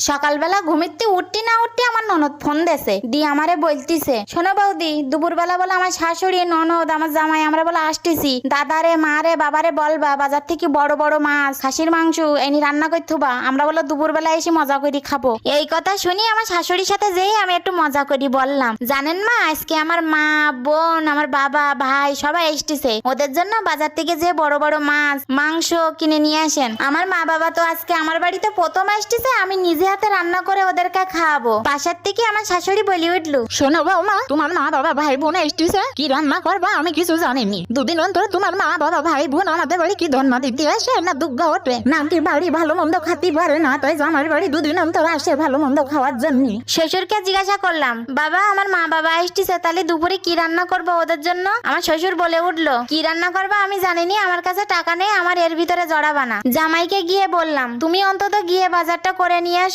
সকালবেলা ঘুমিতে উঠতে না উঠতে আমার ননদ ফোন দেছে দিয়ে আমারে বলতিছে, শোনো বৌদি, দুপুরবেলা বলে আমার শাশুড়ি, ননদ, আমার জামাই আমরা বলে আসতেছি, দাদারে, মারে, বাবারে বলবা বাজার থেকে বড় বড় মাছ, খাসির মাংস এনে রান্না করতেবা, আমরা বলে দুপুরবেলা এসে মজা করে খাবো। এই কথা শুনি আমার শাশুড়ির সাথে যেই আমি একটু মজা করি বললাম, জানেন মা, আজকে আমার মা, বোন, আমার বাবা, ভাই সবাই এসেছে, ওদের জন্য বাজার থেকে যে বড় বড় মাছ, মাংস কিনে নিয়ে আসেন। আমার মা বাবা তো আজকে আমার বাড়িতে প্রথম আসতেছে, আমি নিজে হাতে রান্না করে ওদেরকে খাওয়াবো। পাশের থেকে আমার শাশুড়ি বলি উঠলো, শোনো বৌমা, তোমার মা বাবা ভাই বোন এসেছে, কি রান্না করবা আমি কিছু জানিনি। দুদিন অন্তর তোমার মা বাবা ভাই বোন আমাদের বাড়ি কি ধন্যবাদ দিতে আসে না দুগ্গ ওঠে, নাকি বাড়ি ভালো মন্দ খাতে পারে না, তাই আমার বাড়ি দুদিন অন্তর আসে ভালো মন্দ খাওয়ার জন্য। শ্বশুরকে জিজ্ঞাসা করলাম, বাবা আমার মা বাবা এসেছে, তাহলে দুপুরে কি রান্না করবো ওদের জন্য? আমার শ্বশুর বলে উঠলো, কি রান্না করবা আমি জানিনি, আমার কাছে টাকা নেই, আমার এর ভিতরে জড়াবা না। জামাইকে গিয়ে বললাম, তুমি অন্তত গিয়ে বাজারটা করে নিয়ে